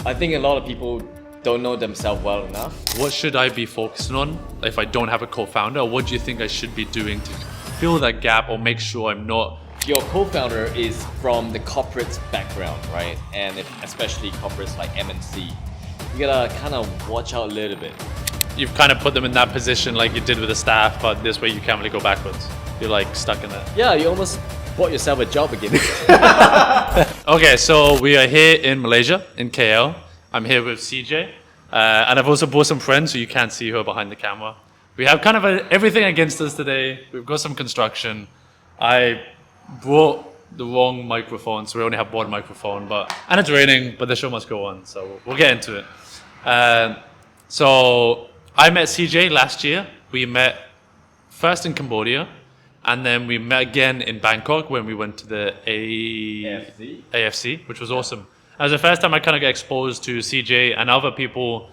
I think a lot of people don't know themselves well enough. What should I be focusing on if I don't have a co-founder? Or what do you think I should be doing to fill that gap or make sure I'm not? Your co-founder is from the corporate background, right? And especially corporates like MNC. You gotta kind of watch out a little bit. You've kind of put them in that position like you did with the staff, but this way you can't really go backwards. You're like stuck in that. Yeah, you almost bought yourself a job again. Okay, so we are here in Malaysia, in KL. I'm here with CJ. And I've also brought some friends who you can't see who are behind the camera. We have kind of everything against us today. We've got some construction. I brought the wrong microphone, so we only have one microphone. And it's raining, but the show must go on, so we'll get into it. So I met CJ last year. We met first in Cambodia, and then we met again in Bangkok when we went to the AFC, which was awesome. It was the first time I kind of got exposed to CJ and other people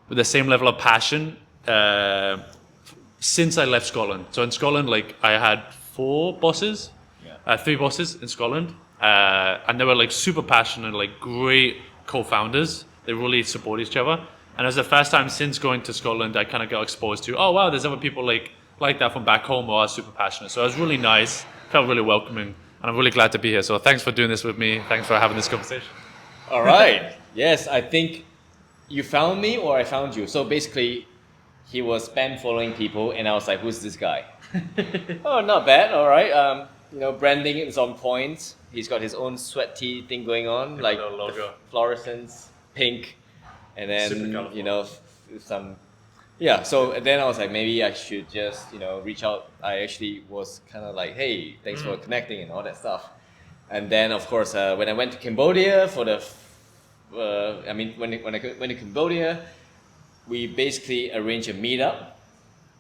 with the same level of passion since I left Scotland. So in Scotland, like I had three bosses in Scotland, and they were like super passionate, like great co-founders. They really support each other. And it was the first time since going to Scotland I kind of got exposed to, oh wow, there's other people like that from back home who are super passionate. So it was really nice, felt really welcoming, and I'm really glad to be here. So thanks for doing this with me. Thanks for having this conversation. All right. Yes, I think you found me or I found you. So basically, he was spam following people, and I was like, "Who's this guy?" Oh, not bad. All right. Branding is on point. He's got his own sweat tee thing going on, like logo, fluorescence, pink, and then super some. Yeah. So then I was like, maybe I should just reach out. I actually was kind of like, hey, thanks for connecting and all that stuff. And then, of course, when I went to Cambodia when I went to Cambodia, we basically arranged a meetup.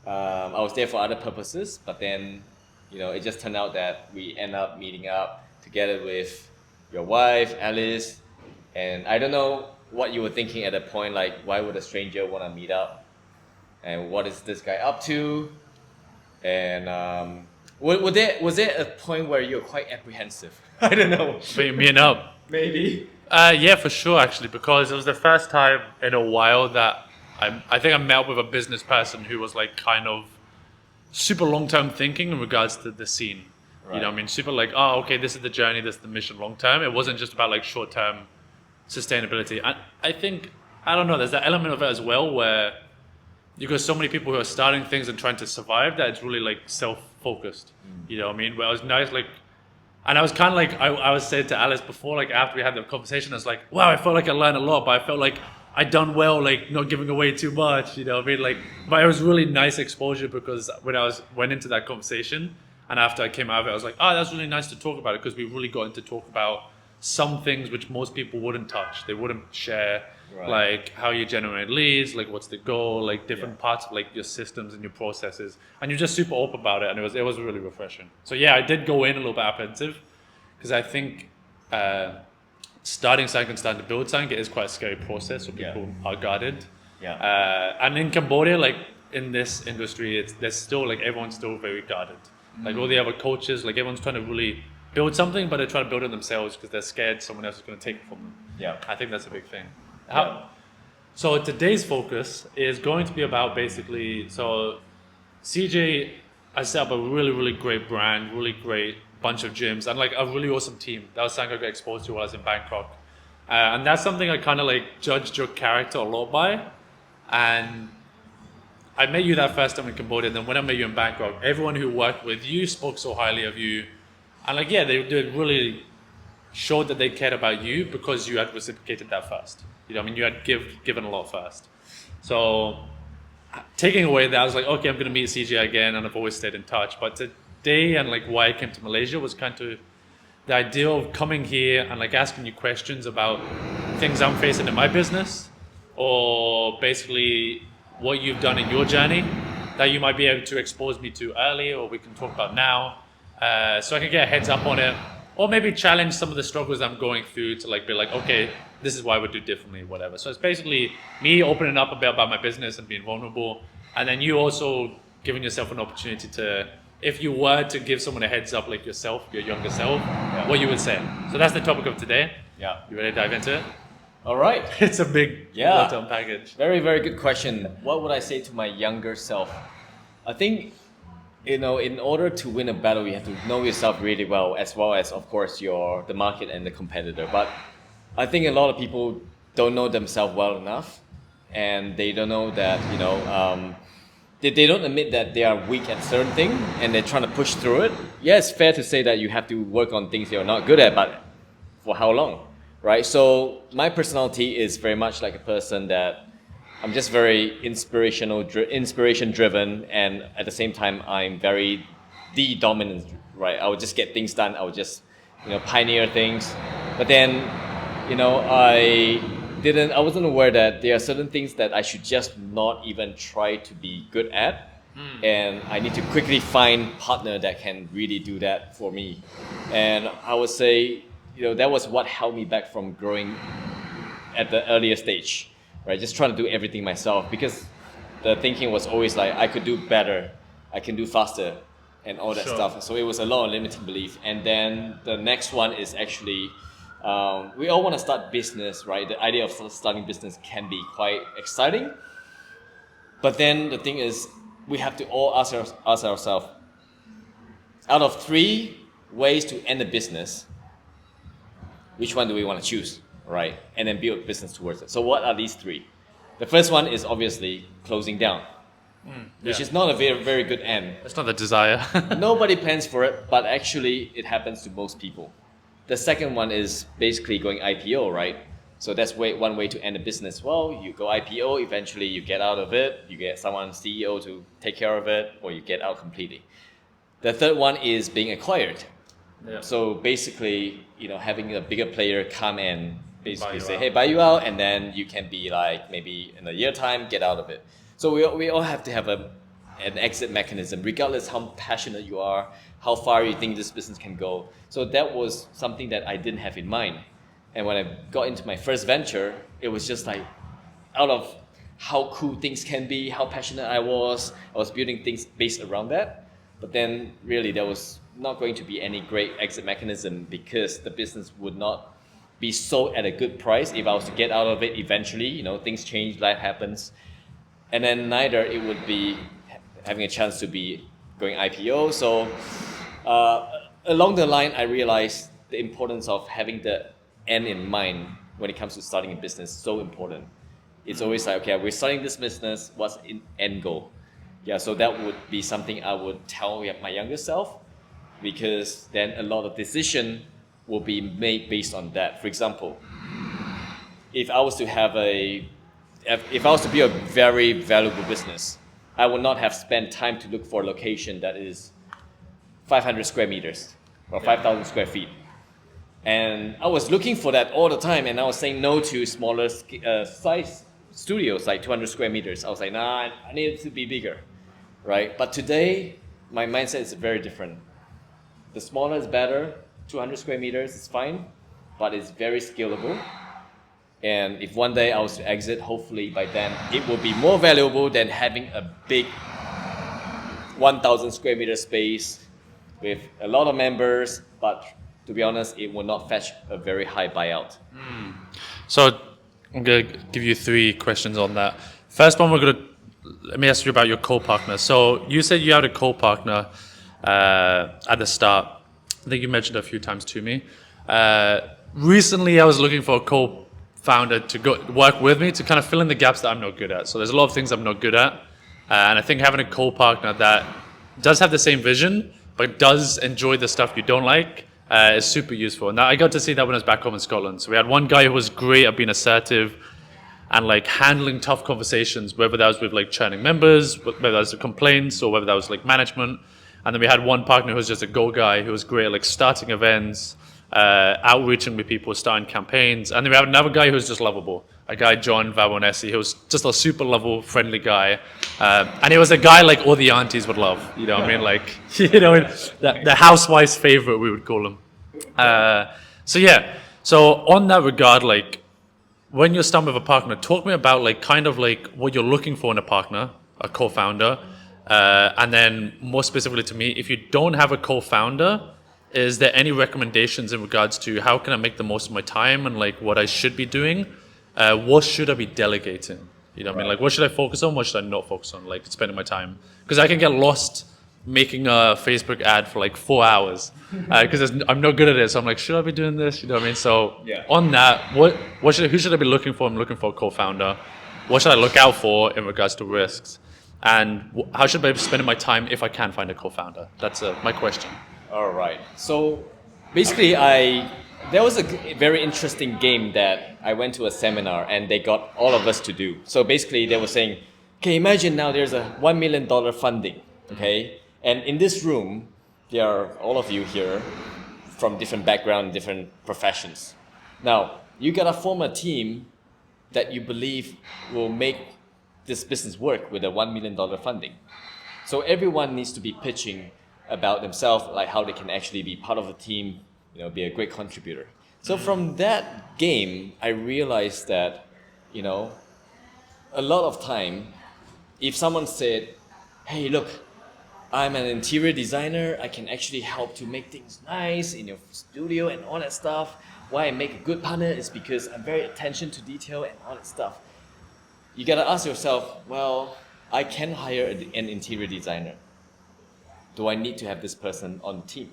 I was there for other purposes, but then, it just turned out that we end up meeting up together with your wife, Alice, and I don't know what you were thinking at that point, like why would a stranger want to meet up, and what is this guy up to, and was there a point where you're quite apprehensive? I don't know. Meeting up. Maybe. Yeah, for sure, actually, because it was the first time in a while that I think I met up with a business person who was like kind of super long-term thinking in regards to the scene. Right. Super like, oh, okay, this is the journey, this is the mission long-term. It wasn't just about like short-term sustainability. I think, I don't know, there's that element of it as well where you got so many people who are starting things and trying to survive that it's really like self-focused. You know what I mean? Where it was nice, like, and I was kind of like, I was saying to Alice before, like after we had the conversation, I was like, wow, I felt like I learned a lot, but I felt like I'd done well, like not giving away too much, but it was really nice exposure because when I went into that conversation and after I came out of it, I was like, oh, that's really nice to talk about it because we really got into talk about some things which most people wouldn't touch. They wouldn't share, right. Like how you generate leads, like what's the goal, like different parts of like your systems and your processes, and you're just super open about it, and it was really refreshing. So yeah, I did go in a little bit apprehensive because I think starting something and starting to build something is quite a scary process, so people are guarded. Yeah. And in Cambodia, like in this industry, there's still like everyone's still very guarded. Like all the other coaches, like everyone's trying to really build something, but they're trying to build it themselves because they're scared someone else is going to take it from them. Yeah, I think that's a big thing. So today's focus is going to be about basically, so CJ has set up a really, really great brand, really great bunch of gyms, and like a really awesome team. That was something I got exposed to while I was in Bangkok. And that's something I kind of like judged your character a lot by. And I met you that first time in Cambodia, and then when I met you in Bangkok, everyone who worked with you spoke so highly of you. And like, yeah, they really showed that they cared about you because you had reciprocated that first. You had given a lot first. So taking away that, I was like, okay, I'm going to meet CJ again, and I've always stayed in touch. But today, and like why I came to Malaysia, was kind of the idea of coming here and like asking you questions about things I'm facing in my business, or basically what you've done in your journey that you might be able to expose me to early, or we can talk about now. So I can get a heads up on it, or maybe challenge some of the struggles I'm going through to like be like, okay, this is why I would do differently, whatever. So it's basically me opening up a bit about my business and being vulnerable, and then you also giving yourself an opportunity to, if you were to give someone a heads up, like yourself, your younger self, what you would say. So that's the topic of today. Yeah. You ready to dive into it? All right. It's a big Yeah. long-term package. Very, very good question. What would I say to my younger self? I think, in order to win a battle, you have to know yourself really well as, of course, the market and the competitor. But I think a lot of people don't know themselves well enough, and they don't know that, they don't admit that they are weak at certain thing, and they're trying to push through it. Yeah, it's fair to say that you have to work on things you're not good at, but for how long, right? So my personality is very much like a person that I'm just very inspiration driven, and at the same time, I'm very dominant, right? I would just get things done. I would just, pioneer things. But then, I wasn't aware that there are certain things that I should just not even try to be good at, and I need to quickly find partner that can really do that for me. And I would say, that was what held me back from growing at the earlier stage, right? Just trying to do everything myself, because the thinking was always like I could do better, I can do faster, and all that Sure. stuff. So it was a lot of limiting belief. And then the next one is actually, we all want to start business, right? The idea of starting business can be quite exciting, but then the thing is, we have to all ask ourselves, out of 3 ways to end a business, which one do we want to choose, right? And then build a business towards it. So what are these 3? The first one is obviously closing down, which is not a very, very good end. It's not the desire. Nobody plans for it, but actually it happens to most people. The second one is basically going IPO, right? So that's one way to end a business. Well, you go IPO, eventually you get out of it, you get someone CEO to take care of it, or you get out completely. The third one is being acquired. Yeah. So basically, having a bigger player come and basically say, out. hey, buy you out, and then you can be like, maybe in a year time, get out of it. So we all have to have an exit mechanism, regardless how passionate you are, how far you think this business can go. So that was something that I didn't have in mind. And when I got into my first venture, it was just like, out of how cool things can be, how passionate I was building things based around that. But then really there was not going to be any great exit mechanism, because the business would not be sold at a good price if I was to get out of it eventually. Things change, life happens. And then neither it would be having a chance to be going IPO. So along the line, I realized the importance of having the end in mind when it comes to starting a business. So important. It's always like, okay, we're starting this business, what's the end goal? Yeah, so that would be something I would tell my younger self, because then a lot of decision will be made based on that. For example, if I was to be a very valuable business, I would not have spent time to look for a location that is 500 square meters or 5,000 square feet. And I was looking for that all the time, and I was saying no to smaller size studios, like 200 square meters. I was like, nah, I need it to be bigger, right? But today, my mindset is very different. The smaller is better, 200 square meters is fine, but it's very scalable. And if one day I was to exit, hopefully by then it will be more valuable than having a big 1,000 square meter space with a lot of members, but to be honest, it will not fetch a very high buyout. So I'm going to give you 3 questions on that. First one, let me ask you about your co-partner. So you said you had a co-partner at the start. I think you mentioned it a few times to me. Recently, I was looking for a co-founder to go work with me to kind of fill in the gaps that I'm not good at. So there's a lot of things I'm not good at. And I think having a co-partner that does have the same vision, but does enjoy the stuff you don't like, is super useful. And I got to see that when I was back home in Scotland. So we had one guy who was great at being assertive and like handling tough conversations, whether that was with like churning members, whether that was complaints, or whether that was like management. And then we had one partner who was just a go guy, who was great at like starting events, outreaching with people, starting campaigns. And then we have another guy who's just lovable, a guy, John Vavonesi, who was just a super lovable, friendly guy. And he was a guy like all the aunties would love, you know what I mean? Like, the housewife's favorite, we would call him. So on that regard, like, when you're starting with a partner, talk me about like kind of like what you're looking for in a partner, a co-founder. And then more specifically to me, if you don't have a co-founder, is there any recommendations in regards to how can I make the most of my time and like what I should be doing what should I be delegating? You know what I mean? Like, what should I focus on? What should I not focus on? Like, spending my time. Because I can get lost making a Facebook ad for like 4 hours because I'm no good at it. So I'm like, should I be doing this? You know what I mean? So on that, who should I be looking for? I'm looking for a co-founder. What should I look out for in regards to risks? And how should I be spending my time if I can find a co-founder? That's my question. All right. So basically, there was a very interesting game that I went to a seminar and they got all of us to do. So basically, they were saying, okay, imagine now there's a $1 million funding, okay? And in this room, there are all of you here from different backgrounds, different professions. Now, you gotta form a team that you believe will make this business work with a $1 million funding. So everyone needs to be pitching about themselves, like how they can actually be part of the team, you know, be a great contributor. So from that game, I realized that, you know, a lot of time, if someone said, hey, look, I'm an interior designer, I can actually help to make things nice in your studio and all that stuff. Why I make a good partner is because I'm very attention to detail and all that stuff. You gotta ask yourself, well, I can hire an interior designer. Do I need to have this person on the team?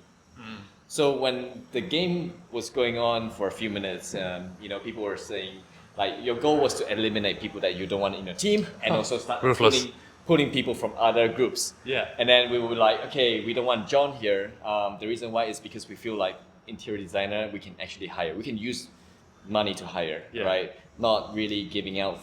So when the game was going on for a few minutes, you know, people were saying, like, your goal was to eliminate people that you don't want in your team and also start pulling people from other groups. Yeah. And then we were like, okay, we don't want John here. The reason why is because we feel like interior designer, we can actually hire. We can use money to hire, right? Not really giving out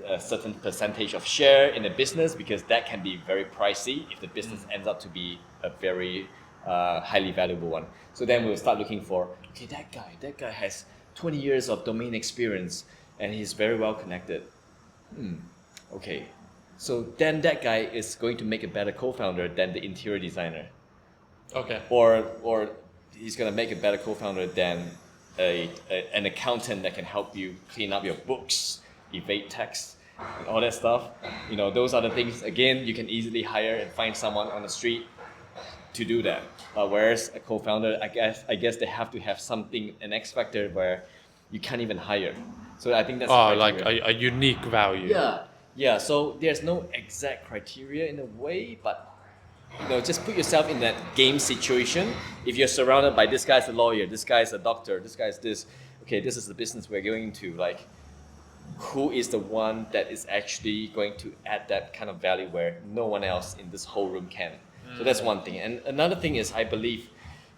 a certain percentage of share in a business because that can be very pricey if the business ends up to be a very highly valuable one. So then we'll start looking for, okay, that guy has 20 years of domain experience and he's very well connected. Okay, so then that guy is going to make a better co-founder than the interior designer. Okay. Or he's going to make a better co-founder than an accountant that can help you clean up your books, evade tax, and all that stuff. You know, those are the things, again, you can easily hire and find someone on the street to do that. Whereas a co-founder, I guess they have to have something, an X factor where you can't even hire. So I think that's like a unique value. Yeah. So there's no exact criteria in a way, but you know, just put yourself in that game situation. If you're surrounded by this guy's a lawyer, this guy's a doctor, this guy's this, okay, this is the business we're going into. Like, who is the one that is actually going to add that kind of value where no one else in this whole room can? So that's one thing. And another thing is, I believe,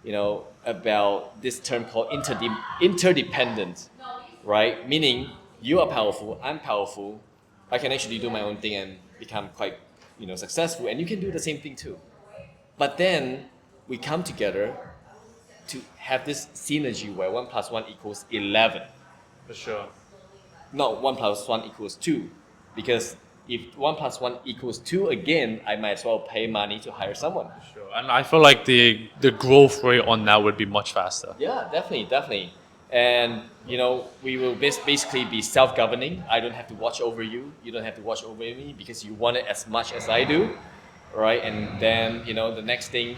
you know, about this term called interdependent, right? Meaning you are powerful, I'm powerful, I can actually do my own thing and become quite, you know, successful, and you can do the same thing too. But then we come together to have this synergy where 1 + 1 = 11. For sure. No, 1 + 1 = 2, because if 1 + 1 = 2 again, I might as well pay money to hire someone. Sure. And I feel like the growth rate on that would be much faster. Yeah, definitely. And you know, we will basically be self-governing. I don't have to watch over you. You don't have to watch over me because you want it as much as I do, right? And then, you know, the next thing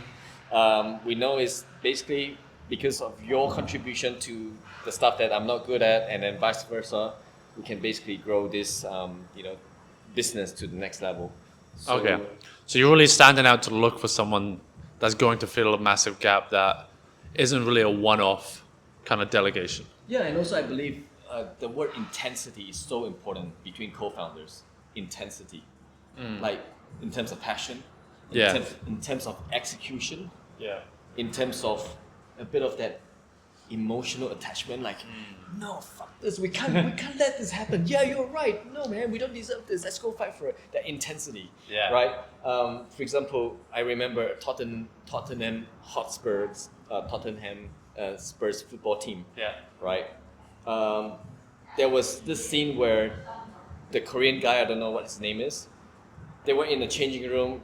we know is basically because of your contribution to the stuff that I'm not good at, and then vice versa, we can basically grow this, you know, business to the next level. So, Okay. So you're really standing out to look for someone that's going to fill a massive gap that isn't really a one-off kind of delegation. Yeah, and also I believe the word intensity is so important between co-founders. Intensity, like in terms of passion, in terms of execution, in terms of a bit of that emotional attachment. Like, no, fuck this, we can't let this happen. Yeah, you're right. No, man, we don't deserve this. Let's go fight for it. That intensity, right? For example, I remember Tottenham Hotspurs, Spurs football team. Right. There was this scene where the Korean guy, I don't know what his name is, they were in the changing room.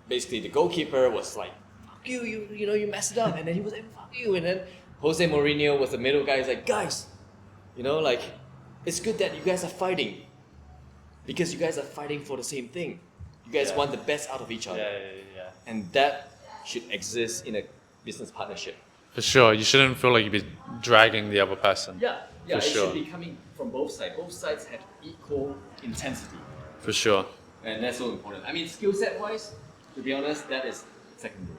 Basically, the goalkeeper was like, "Fuck you, you know, you messed it up," and then he was like, "Fuck you," and then Jose Mourinho was the middle guy. He's like, "Guys, you know, like, it's good that you guys are fighting because you guys are fighting for the same thing. You guys want the best out of each other, and that should exist in a business partnership." For sure, you shouldn't feel like you'd be dragging the other person. Yeah, For it sure. should be coming from both sides. Both sides have equal intensity, For sure. and that's so important. I mean, skill set wise, to be honest, that is secondary.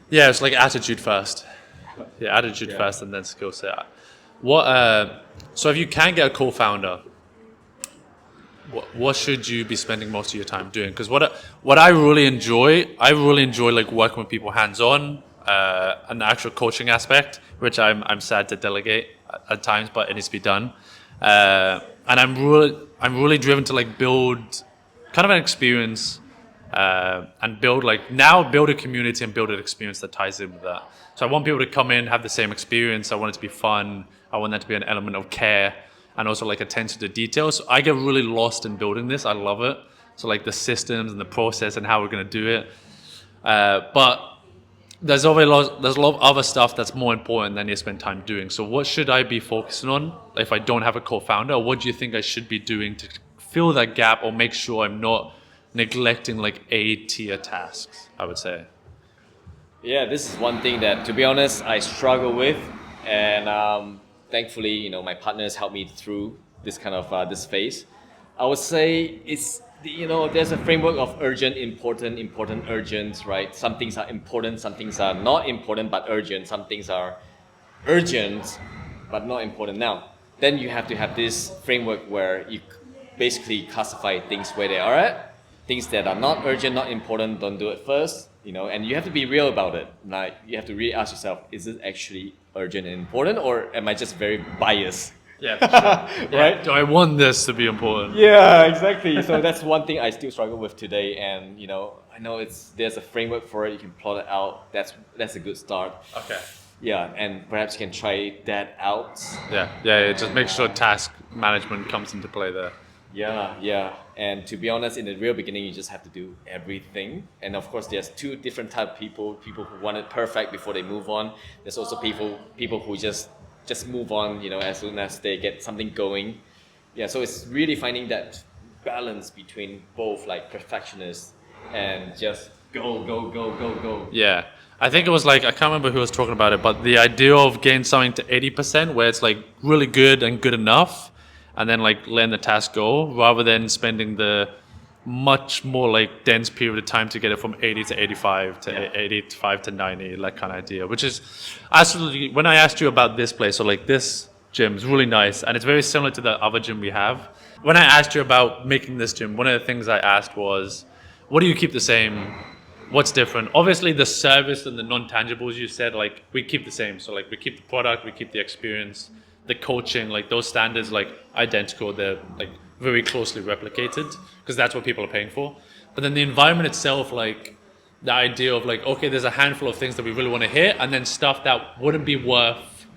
Yeah, it's like attitude first. Yeah, attitude Yeah. first and then skill set. What? So if you can get a co-founder, what should you be spending most of your time doing? Because what I really enjoy like working with people hands on, and the actual coaching aspect, which I'm sad to delegate at times, but it needs to be done. And I'm really driven to like build kind of an experience, and build a community and build an experience that ties in with that. So I want people to come in, have the same experience. I want it to be fun. I want there to be an element of care and also like attention to details. So I get really lost in building this. I love it. So like the systems and the process and how we're going to do it. But there's a lot of other stuff that's more important than you spend time doing. So what should I be focusing on if I don't have a co-founder? Or what do you think I should be doing to fill that gap or make sure I'm not neglecting like A-tier tasks, I would say? Yeah, this is one thing that, to be honest, I struggle with, and thankfully, my partners helped me through this kind of this phase. I would say there's a framework of urgent, important, important, urgent, right? Some things are important, some things are not important but urgent, some things are urgent but not important now. Then you have to have this framework where you basically classify things where they are at. Things that are not urgent, not important, don't do it first, and you have to be real about it. Like, you have to really ask yourself, is it actually urgent and important, or am I just very biased? Yeah, for sure. Right? Do I want this to be important? Yeah, exactly. So that's one thing I still struggle with today, and I know there's a framework for it. You can plot it out. That's a good start. Okay. Yeah, and perhaps you can try that out. Yeah. Just make sure task management comes into play there. Yeah. And to be honest, in the real beginning, you just have to do everything. And of course, there's two different type of people who want it perfect before they move on. There's also people who just move on, as soon as they get something going. Yeah, so it's really finding that balance between both, like, perfectionists and just go. Yeah. I think it was like, I can't remember who was talking about it, but the idea of getting something to 80% where it's like really good and good enough, and then like letting the task go rather than spending the much more like dense period of time to get it from 80 to 85 to 85 to 90, that kind of idea, which is absolutely, when I asked you about this place, so like this gym is really nice and it's very similar to the other gym we have. When I asked you about making this gym, one of the things I asked was, what do you keep the same? What's different? Obviously the service and the non-tangibles you said, like, we keep the same. So like we keep the product, we keep the experience, the coaching, like those standards, like identical, they're like very closely replicated because that's what people are paying for. But then the environment itself, like the idea of like, okay, there's a handful of things that we really want to hit, and then stuff that wouldn't be worth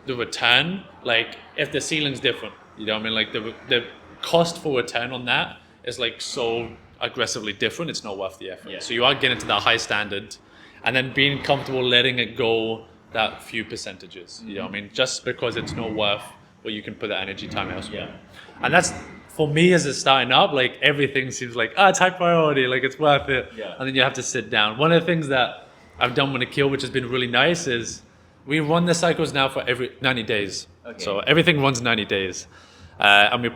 the return. Like if the ceiling's different, you know what I mean? Like the cost for return on that is like so aggressively different, it's not worth the effort. Yeah. So you are getting to that high standard and then being comfortable letting it go that few percentages, you know what I mean? Just because it's not worth what you can put that energy time elsewhere. Yeah. And that's, for me as it's starting up, like everything seems like, it's high priority, like it's worth it. Yeah. And then you have to sit down. One of the things that I've done with Nikhil, which has been really nice, is we run the cycles now for every 90 days. Okay. So everything runs 90 days. And we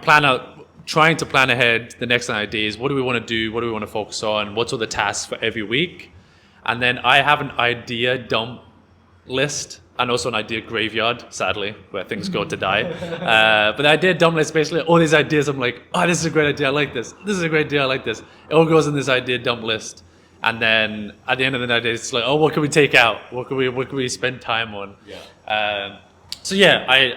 trying to plan ahead the next 90 days. What do we want to do? What do we want to focus on? What's all the tasks for every week? And then I have an idea dump list and also an idea graveyard, sadly, where things go to die. But the idea dump list, basically all these ideas, I'm like, this is a great idea, I like this. This is a great idea, I like this. It all goes in this idea dump list. And then at the end of the night, it's like, what can we take out? What can we spend time on? Yeah. So yeah,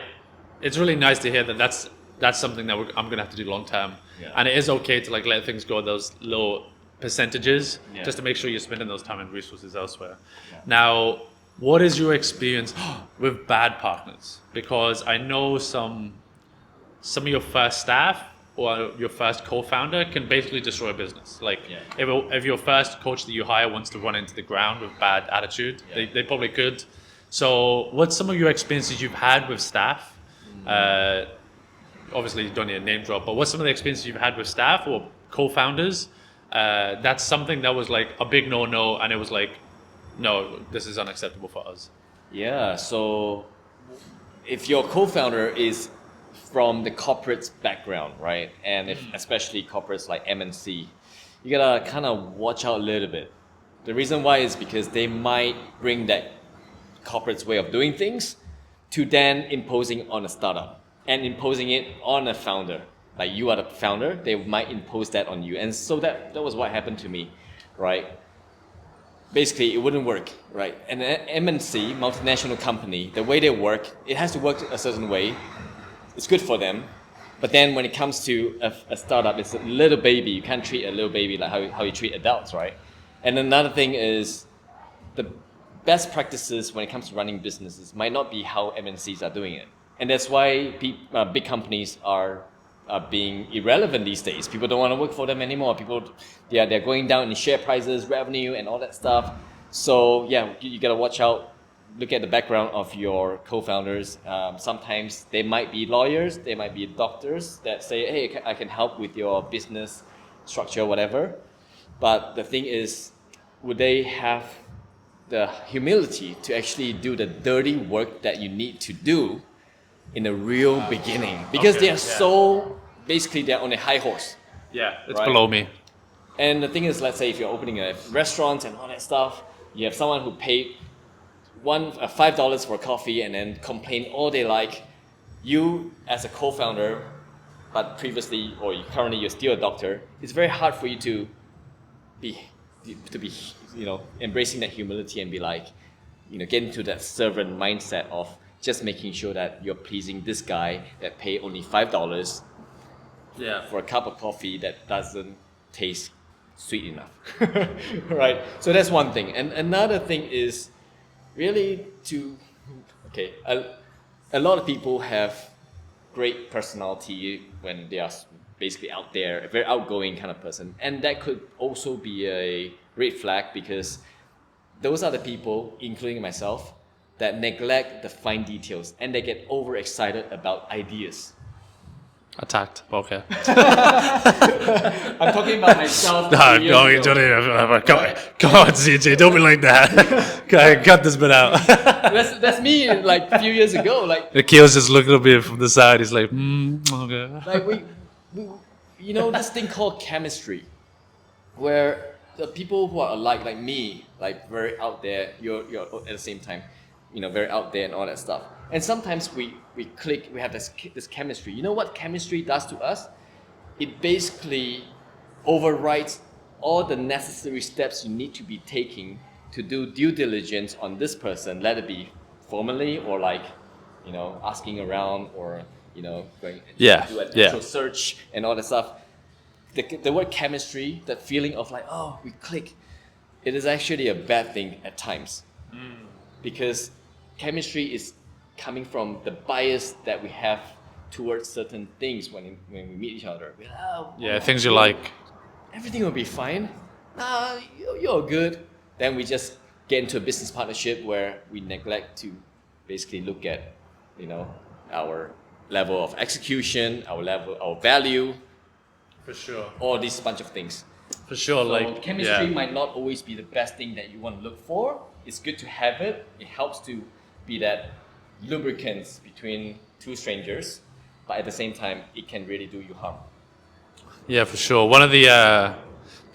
it's really nice to hear that that's something that I'm gonna have to do long term. Yeah. And it is okay to like let things go those low percentages, Yeah. just to make sure you're spending those time and resources elsewhere. Yeah. Now, what is your experience with bad partners? Because I know some of your first staff or your first co-founder can basically destroy a business. Like if your first coach that you hire wants to run into the ground with bad attitude, they probably could. So what's some of your experiences you've had with staff? Obviously you don't need a name drop, but what's some of the experiences you've had with staff or co-founders? That's something that was like a big no-no, and it was like, no, this is unacceptable for us. Yeah, so if your co-founder is from the corporate background, right? And if especially corporates like MNC, you gotta kind of watch out a little bit. The reason why is because they might bring that corporate's way of doing things to then imposing on a startup and imposing it on a founder. Like you are the founder, they might impose that on you. And so that was what happened to me, right? Basically, it wouldn't work, right? And an MNC, multinational company, the way they work, it has to work a certain way. It's good for them. But then when it comes to a startup, it's a little baby. You can't treat a little baby like how you treat adults, right? And another thing is the best practices when it comes to running businesses might not be how MNCs are doing it. And that's why big companies are being irrelevant these days. People don't want to work for them anymore. They're going down in share prices, revenue, and all that stuff. So yeah, you gotta watch out. Look at the background of your co-founders. Sometimes they might be lawyers, they might be doctors that say, hey, I can help with your business structure, whatever. But the thing is, would they have the humility to actually do the dirty work that you need to do in the real beginning? Because they are so, basically they're on a high horse. Yeah, it's right? below me. And the thing is, let's say if you're opening a restaurant and all that stuff, you have someone who paid $5 for a coffee and then complain all they like. You as a co-founder, but previously or currently you're still a doctor, it's very hard for you to be embracing that humility and be like, get into that servant mindset of just making sure that you're pleasing this guy that pay only $5 for a cup of coffee that doesn't taste sweet enough. Right? So that's one thing. And another thing is really a lot of people have great personality when they are basically out there, a very outgoing kind of person. And that could also be a red flag because those are the people, including myself, that neglect the fine details and they get overexcited about ideas. Attacked. Okay. I'm talking about myself. Come on, CJ, don't be like that. Cut this bit out. That's me like a few years ago. Like Akil's just looking at me from the side. He's like, okay. Like we this thing called chemistry, where the people who are alike, like me, like very out there, you're at the same time, very out there and all that stuff. And sometimes we click, we have this chemistry. You know what chemistry does to us? It basically overrides all the necessary steps you need to be taking to do due diligence on this person, let it be formally or like, asking around or, going to do an actual search and all that stuff. The word chemistry, that feeling of like, oh, we click, it is actually a bad thing at times. Because chemistry is coming from the bias that we have towards certain things when we meet each other. We're like, things you like. Everything will be fine. You're good. Then we just get into a business partnership where we neglect to basically look at, our level of execution, our value. For sure. All these bunch of things. For sure. So chemistry might not always be the best thing that you want to look for. It's good to have it. It helps to be that lubricants between two strangers, but at the same time, it can really do you harm. Yeah, for sure. One of the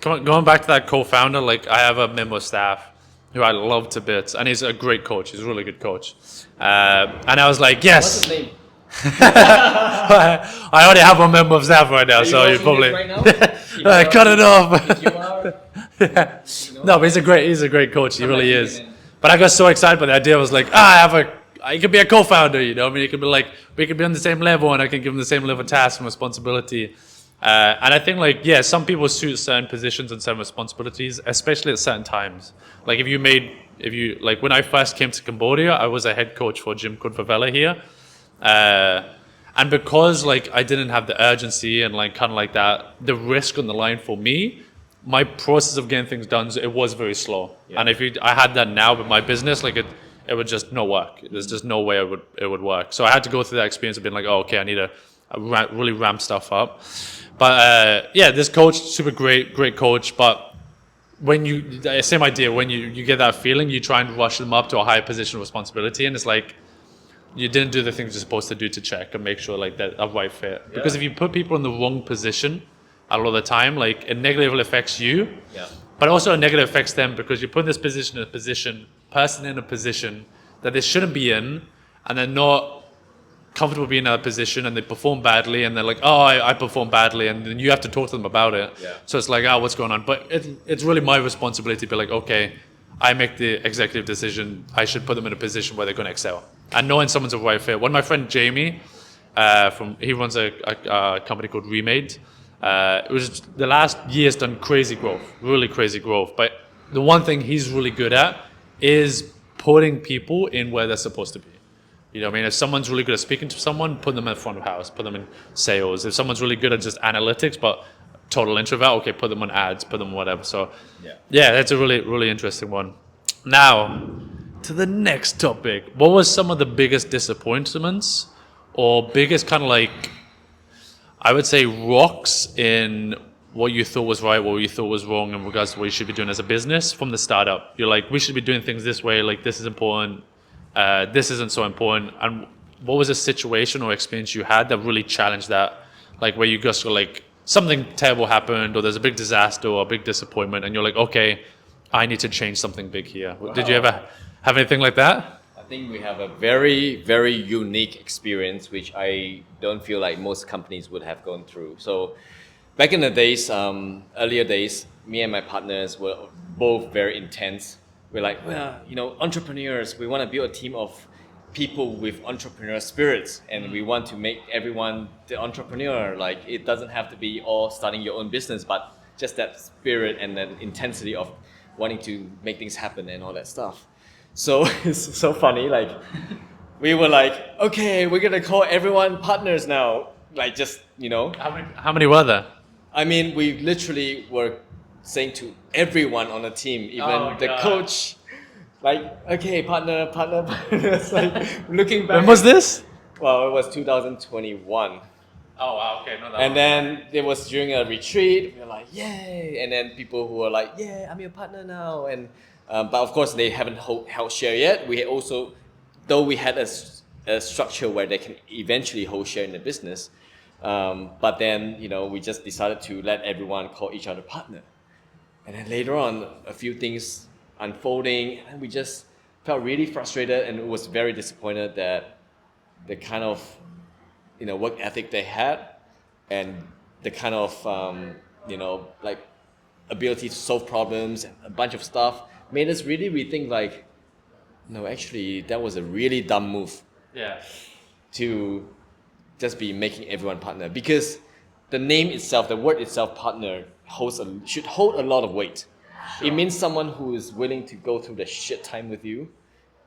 going back to that co-founder, like I have a member of staff who I love to bits, and he's a great coach. He's a really good coach. And I was like, yes. What's his name? I already have a member of staff right now, so you probably right now? cut it off. If you are, No, but he's a great coach. He really is. But I got so excited by the idea. I was like, I could be a co-founder, it could be like, we could be on the same level and I can give him the same level of task and responsibility. And I think some people suit certain positions and certain responsibilities, especially at certain times. Like when I first came to Cambodia, I was a head coach for a gym called Favela here. And because I didn't have the urgency and that, the risk on the line for me, my process of getting things done, it was very slow. Yeah. And if I had that now with my business, it would just not work. There's just no way it would work. So I had to go through that experience of being like, I need to really ramp stuff up. But this coach, super great coach. But same idea, when you get that feeling, you try and rush them up to a higher position of responsibility. And it's like, you didn't do the things you're supposed to do to check and make sure like that a right fit. Because if you put people in the wrong position a lot of the time, like it negatively affects you, but also it negatively affects them because you put this person in a position that they shouldn't be in, and they're not comfortable being in that position, and they perform badly, and they're like, oh, I perform badly, and then you have to talk to them about it. So it's like, what's going on? But it's really my responsibility to be like, okay, I make the executive decision. I should put them in a position where they're going to excel. And knowing someone's a right fit. One of my friend Jamie, he runs a company called Remade. It was the last year's done crazy growth, really crazy growth. But the one thing he's really good at is putting people in where they're supposed to be. You know what I mean? If someone's really good at speaking to someone, put them in front of house, put them in sales. If someone's really good at just analytics, but total introvert, okay, put them on ads, put them on whatever. So yeah, that's a really, really interesting one. Now, to the next topic. What was some of the biggest disappointments or biggest kind of like, I would say, rocks in what you thought was right, what you thought was wrong in regards to what you should be doing as a business from the startup? You're like, we should be doing things this way, like this is important, this isn't so important. And what was a situation or experience you had that really challenged that? Like where you just were like, something terrible happened or there's a big disaster or a big disappointment and you're like, okay, I need to change something big here. Wow. Did you ever have anything like that? I think we have a very, very unique experience, which I don't feel like most companies would have gone through. So back in the days, earlier days, me and my partners were both very intense. We're like, well, entrepreneurs, we want to build a team of people with entrepreneurial spirits, and we want to make everyone the entrepreneur. Like, it doesn't have to be all starting your own business, but just that spirit and that intensity of wanting to make things happen and all that stuff. So it's so funny, like we were like, okay, we're gonna call everyone partners now, like just How many were there? I mean, we literally were saying to everyone on the team, even the coach, like, okay, partner. It's like looking back. When was this? Well, it was 2021. Oh wow, okay, not that And then it was during a retreat. We were like, yay! And then people who were like, yeah, I'm your partner now. And but of course, they haven't held share yet. We also, though we had a structure where they can eventually hold share in the business, but then we just decided to let everyone call each other partner. And then later on, a few things unfolding, and we just felt really frustrated and was very disappointed that the kind of work ethic they had and the kind of like ability to solve problems and a bunch of stuff made us really rethink, like, no, actually that was a really dumb move. To just be making everyone partner, because the name itself, the word itself, partner, should hold a lot of weight. It means someone who is willing to go through the shit time with you,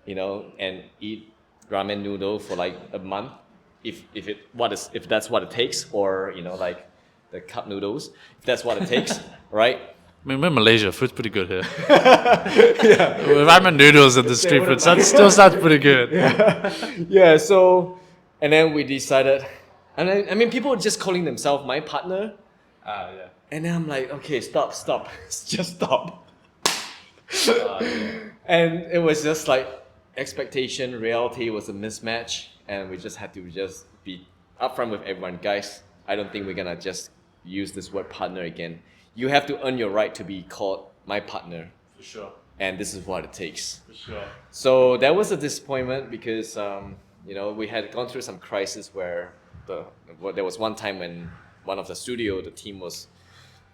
and eat ramen noodle for like a month, if that's what it takes, or like the cup noodles, if that's what it takes, right? I mean, we're in Malaysia, food's pretty good here. Ramen noodles at the street food still sounds pretty good. So, and then we decided, and then, I mean, people were just calling themselves my partner. And then I'm like, okay, stop, just stop. And it was just like expectation, reality was a mismatch, and we just had to just be upfront with everyone. Guys, I don't think we're gonna just use this word partner again. You have to earn your right to be called my partner. For sure. And this is what it takes. For sure. So that was a disappointment because we had gone through some crisis where there was one time when one of the team was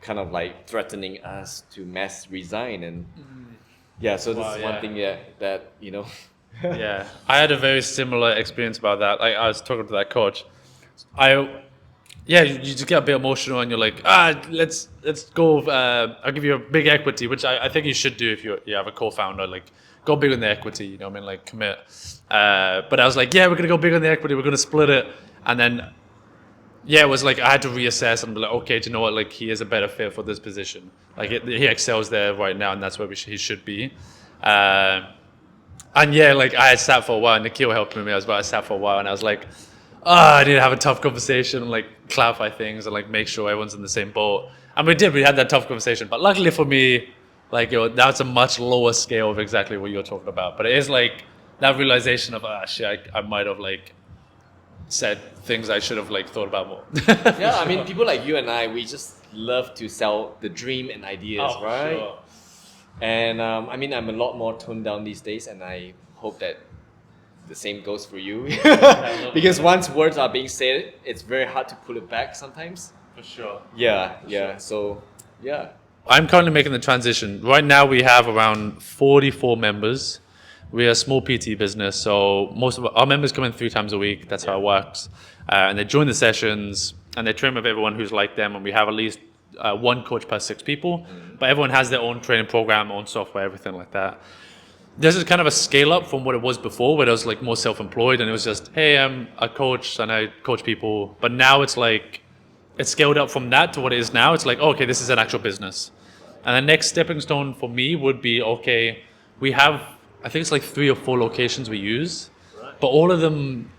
kind of like threatening us to mass resign, and so this is one thing that Yeah, I had a very similar experience about that. Like, I was talking to that coach. You just get a bit emotional and you're like, let's go. I'll give you a big equity, which I think you should do if you have a co-founder. Like, go big on the equity. You know what I mean? Like, commit. But I was like, we're gonna go big on the equity. We're gonna split it, and then. It was like I had to reassess and be like, okay, do you know what? Like, he is a better fit for this position. Like, he excels there right now, and that's where he should be. Like, I had sat for a while, and Nikhil helped me as well. I sat for a while, and I was like, I need to have a tough conversation, and like clarify things, and like make sure everyone's in the same boat. And we did. We had that tough conversation. But luckily for me, like, that's a much lower scale of exactly what you're talking about. But it is like that realization of shit, I might have like said things I should have like thought about more. Yeah, I mean, people like you and I, we just love to sell the dream and ideas, Oh, for right? sure. And I mean, I'm a lot more toned down these days, and I hope that the same goes for you. Because once words are being said, it's very hard to pull it back sometimes. For sure. Yeah, yeah. sure. So, yeah. I'm currently making the transition. Right now, we have around 44 members. We're a small PT business, so most of our members come in 3 times a week. That's how it works. And they join the sessions, and they train with everyone who's like them. And we have at least one coach per 6 people. But everyone has their own training program, own software, everything like that. This is kind of a scale up from what it was before, where it was like more self-employed, and it was just, hey, I'm a coach and I coach people. But now it's like, it's scaled up from that to what it is now. It's like, okay, this is an actual business. And the next stepping stone for me would be, okay, we have, I think it's like 3 or 4 locations we use, but all of them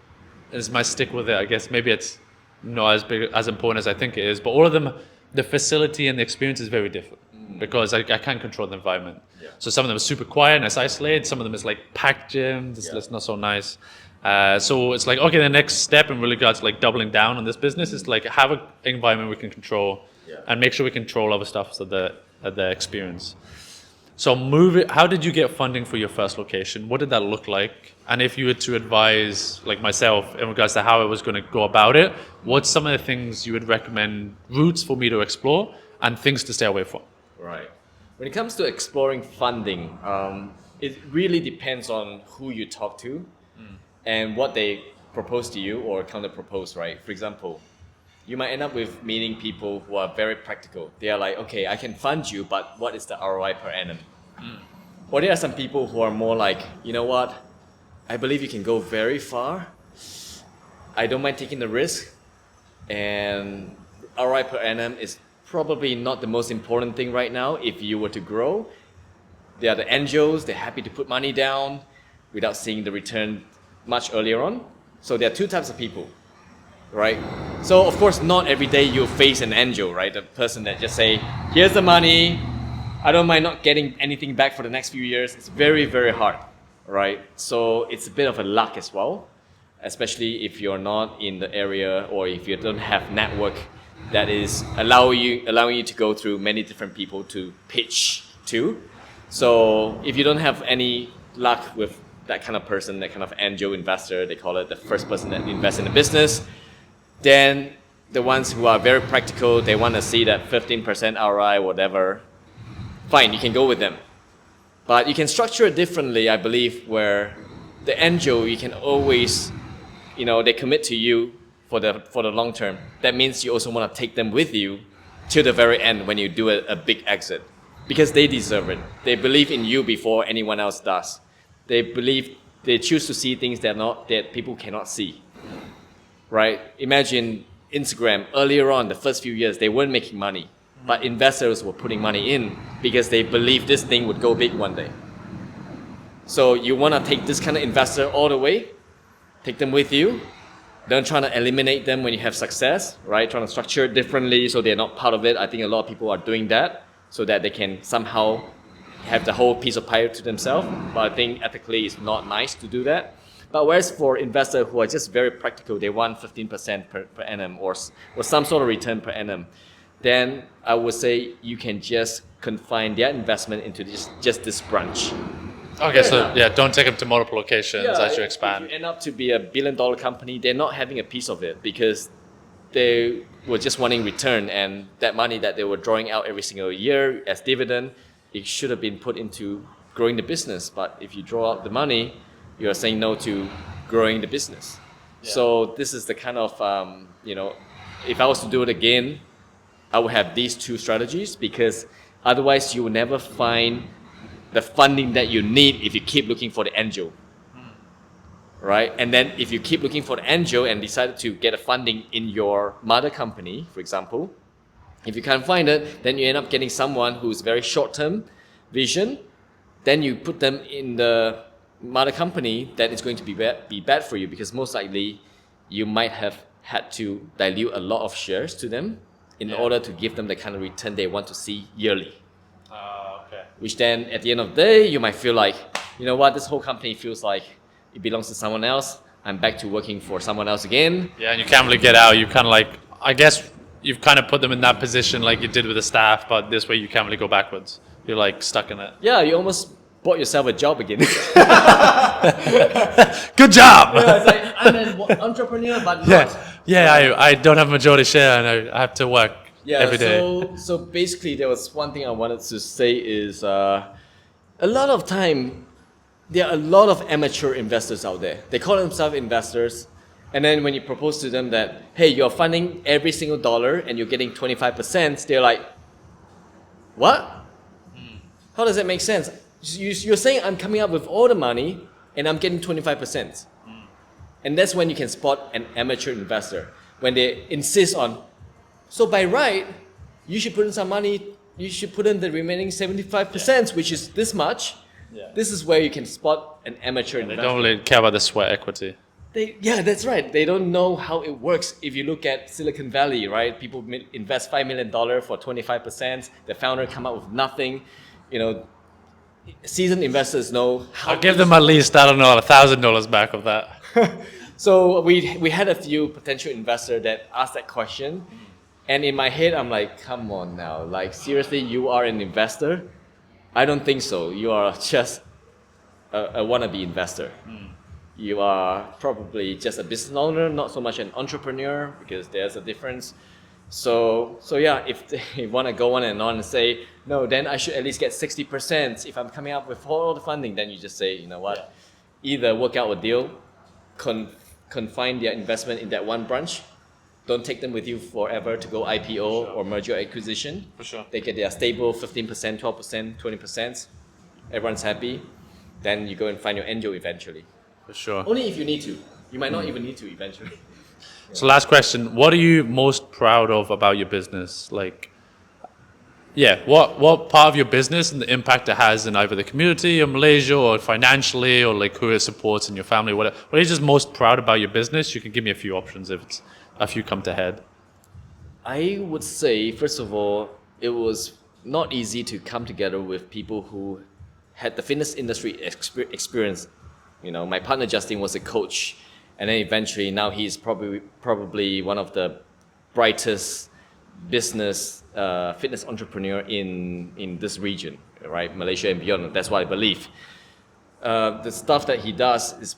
is my stick with it. I guess maybe it's not as big, as important as I think it is, but all of them, the facility and the experience is very different because I can't control the environment. Yeah. So some of them are super quiet and it's isolated. Some of them is like packed gyms. It's not so nice. So it's like, okay, the next step in regards to like doubling down on this business is like have an environment we can control and make sure we control other stuff so the experience. So how did you get funding for your first location? What did that look like? And if you were to advise like myself in regards to how I was going to go about it, what's some of the things you would recommend, routes for me to explore and things to stay away from? Right. When it comes to exploring funding, it really depends on who you talk to and what they propose to you or counter propose, right? For example, you might end up with meeting people who are very practical. They are like, okay, I can fund you, but what is the ROI per annum? Or there are some people who are more like, you know what? I believe you can go very far. I don't mind taking the risk. And ROI per annum is probably not the most important thing right now if you were to grow. They are the angels, they're happy to put money down without seeing the return much earlier on. So there are 2 types of people, right? So of course, not every day you'll face an angel, right? The person that just say, here's the money, I don't mind not getting anything back for the next few years. It's very, very hard, right? So it's a bit of a luck as well, especially if you're not in the area or if you don't have network that is allowing you to go through many different people to pitch to. So if you don't have any luck with that kind of person, that kind of angel investor, they call it the first person that invests in the business, then the ones who are very practical, they want to see that 15% ROI, whatever, fine, you can go with them. But you can structure it differently, I believe, where the angel, you can always, they commit to you for the long term. That means you also want to take them with you till the very end when you do a big exit, because they deserve it. They believe in you before anyone else does. They choose to see things that people cannot see, right? Imagine Instagram earlier on, the first few years, they weren't making money, but investors were putting money in because they believed this thing would go big one day. So you want to take this kind of investor all the way, take them with you. Don't try to eliminate them when you have success, right? Trying to structure it differently so they're not part of it. I think a lot of people are doing that so that they can somehow have the whole piece of pie to themselves. But I think ethically it's not nice to do that. But whereas for investors who are just very practical, they want 15% per annum or some sort of return per annum, then I would say you can just confine their investment into just this branch. Okay, so don't take them to multiple locations as you expand. If you end up to be $1 billion company, they're not having a piece of it because they were just wanting return, and that money that they were drawing out every single year as dividend, it should have been put into growing the business. But if you draw out the money, you're saying no to growing the business. Yeah. So this is the kind of, if I was to do it again, I would have these 2 strategies, because otherwise you will never find the funding that you need if you keep looking for the angel, right? And then if you keep looking for the angel and decide to get a funding in your mother company, for example, if you can't find it, then you end up getting someone who's very short-term vision. Then you put them in the mother company, that is going to be bad for you, because most likely you might have had to dilute a lot of shares to them in order to give them the kind of return they want to see yearly. Which then at the end of the day, you might feel like, you know what, this whole company feels like it belongs to someone else. I'm back to working for someone else again. Yeah, and you can't really get out. You kind of like, I guess you've kind of put them in that position like you did with the staff, but this way you can't really go backwards. You're like stuck in it. Yeah, you almost bought yourself a job again. Good job. Yeah, it's like I'm an entrepreneur, but Yeah, not. yeah. I don't have majority share, and I have to work every day. So basically, there was one thing I wanted to say is a lot of time, there are a lot of amateur investors out there. They call themselves investors, and then when you propose to them that, hey, you're funding every single dollar and you're getting 25%, they're like, what? How does that make sense? You're saying I'm coming up with all the money and I'm getting 25%. And that's when you can spot an amateur investor. When they insist on, so by right, you should put in some money, you should put in the remaining 75%, which is this much. Yeah. This is where you can spot an amateur They investor. don't really care about the sweat equity. Yeah, that's right. They don't know how it works. If you look at Silicon Valley, right? People invest $5 million for 25%. The founder come up with nothing. You know, seasoned investors know how. I'll give them at least, I don't know, $1,000 back of that. So we had a few potential investors that asked that question. And in my head, I'm like, come on now. Like, seriously, you are an investor? I don't think so. You are just a wannabe investor. You are probably just a business owner, not so much an entrepreneur, because there's a difference. So yeah, if they want to go on and say, no, then I should at least get 60%. If I'm coming up with all the funding, then you just say, you know what, either work out a deal, confine their investment in that one branch, don't take them with you forever to go IPO or merger acquisition. For sure. They get their stable 15%, 12%, 20%. Everyone's happy. Then you go and find your angel eventually. For sure. Only if you need to. You might not even need to eventually. So last question, what are you most proud of about your business? Like, yeah, what part of your business and the impact it has in either the community or Malaysia or financially or like who it supports in your family, what are you just most proud about your business? You can give me a few options if a few come to head. I would say, first of all, it was not easy to come together with people who had the fitness industry experience. You know, my partner Justin was a coach, and then eventually now he's probably one of the brightest business fitness entrepreneur in this region, right? Malaysia and beyond. That's what I believe. The stuff that he does is,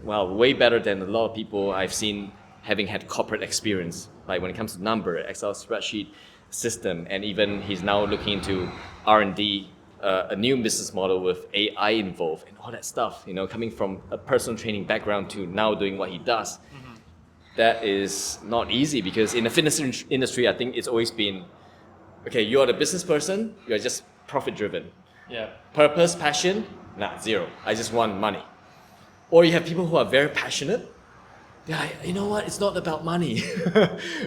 well, way better than a lot of people I've seen having had corporate experience. Like when it comes to number, Excel spreadsheet system, and even he's now looking into R&D, a new business model with AI involved and all that stuff, you know, coming from a personal training background to now doing what he does. That is not easy because in the fitness industry, I think it's always been, okay, you're the business person, you're just profit driven. Yeah. Purpose, passion, nah, zero. I just want money. Or you have people who are very passionate. They're like, you know what, it's not about money,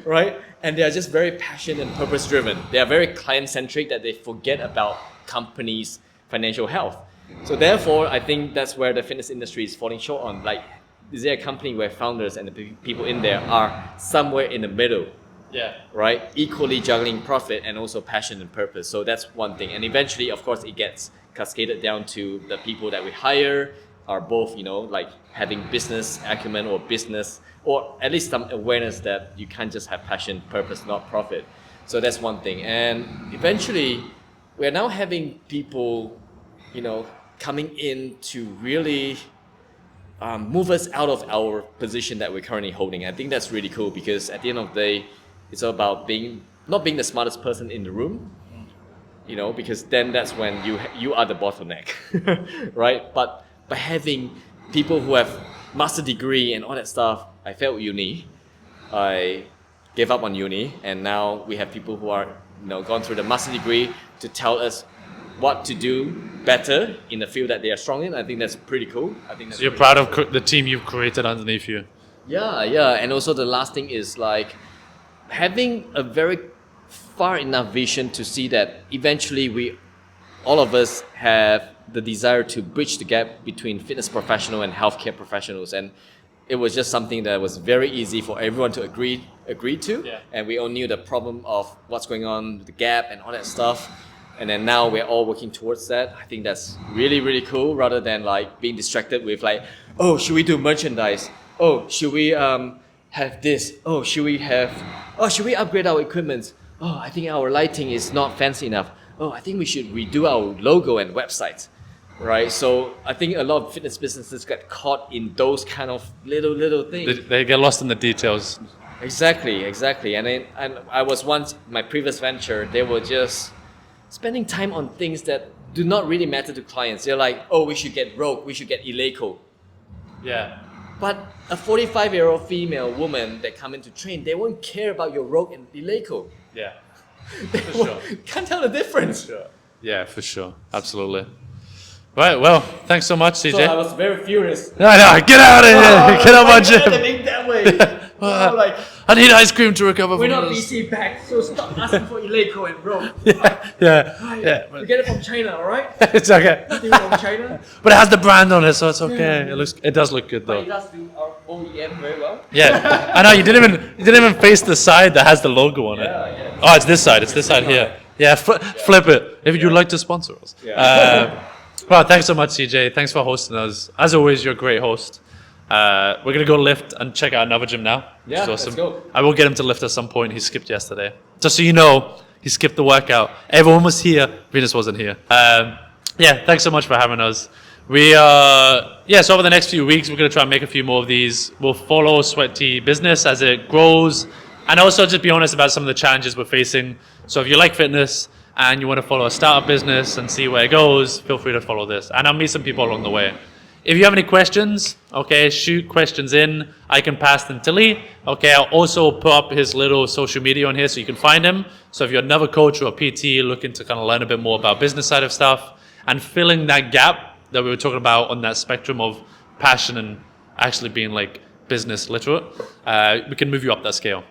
right? And they are just very passionate and purpose driven. They are very client centric that they forget about companies' financial health. So therefore, I think that's where the fitness industry is falling short on. Like, is there a company where founders and the people in there are somewhere in the middle? Yeah. Right? Equally juggling profit and also passion and purpose. So that's one thing. And eventually, of course, it gets cascaded down to the people that we hire are both, you know, like having business acumen or business, or at least some awareness that you can't just have passion, purpose, not profit. So that's one thing. And eventually, we're now having people, you know, coming in to really move us out of our position that we're currently holding. I think that's really cool because at the end of the day, it's all about not being the smartest person in the room, you know, because then that's when you are the bottleneck, right? But by having people who have master degree and all that stuff, I failed uni. I gave up on uni, and now we have people who are, you know, gone through the master degree to tell us what to do better in the field that they are strong in. I think that's pretty cool. I think that's So you're proud of the team you've created underneath you. Yeah. And also the last thing is like having a very far enough vision to see that eventually all of us have the desire to bridge the gap between fitness professional and healthcare professionals. And it was just something that was very easy for everyone to agree to. Yeah. And we all knew the problem of what's going on with the gap and all that stuff. And then now we're all working towards that. I think that's really, really cool, rather than like being distracted with like, oh, should we do merchandise? Oh, should we have this? Oh, should we upgrade our equipment? Oh, I think our lighting is not fancy enough. Oh, I think we should redo our logo and website, right? So I think a lot of fitness businesses get caught in those kind of little things. They get lost in the details. Exactly. And I was once, my previous venture, they were just spending time on things that do not really matter to clients. They're like, oh, we should get Rogue, we should get Eleiko. Yeah. But a 45-year-old female woman that come in to train, they won't care about your Rogue and Eleiko. Yeah. They For sure. can't tell the difference. Sure. Yeah, for sure. Absolutely. Right, well, thanks so much, CJ. So I was very furious. No, get out of here! Get out of my They gym! think that way. Oh, like, I need ice cream to recover we're from not this. BC back, so stop asking for Eleiko and Rogue. Yeah. We get it from China, alright? It's okay. Nothing from China. But it has the brand on it, so it's okay. It does look good But though. it does do our OEM very well. Yeah, I know you didn't even face the side that has the logo on it. Yeah. Oh, it's this side. It's this side here. Yeah, flip it if you'd like to sponsor us. Yeah. Well, thanks so much, CJ. Thanks for hosting us. As always, you're a great host. We're gonna go lift and check out another gym now. Yeah, which is let's awesome. go. I will get him to lift at some point. He skipped yesterday. Just so you know, he skipped the workout. Everyone was here. Venus wasn't here. Yeah, thanks so much for having us. So over the next few weeks, we're going to try and make a few more of these. We'll follow Sweat Tea Business as it grows, and also just be honest about some of the challenges we're facing. So if you like fitness and you want to follow a startup business and see where it goes, feel free to follow this. And I'll meet some people along the way. If you have any questions, okay, shoot questions in. I can pass them to Lee. Okay, I'll also put up his little social media on here so you can find him. So if you're another coach or a PT looking to kind of learn a bit more about business side of stuff and filling that gap that we were talking about on that spectrum of passion and actually being like business literate, we can move you up that scale.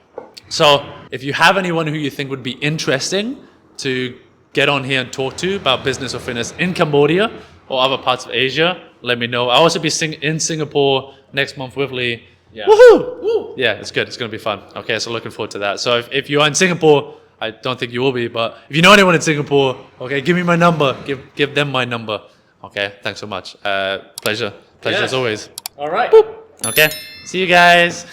So if you have anyone who you think would be interesting to get on here and talk to about business or fitness in Cambodia or other parts of Asia, let me know. I'll also be in Singapore next month with Lee. Yeah. Woohoo! Woo! Yeah, it's good. It's going to be fun. Okay, so looking forward to that. So if you are in Singapore, I don't think you will be, but if you know anyone in Singapore, okay, give me my number. Give them my number. Okay, thanks so much. Pleasure Yeah. as always. All right. Okay, see you guys.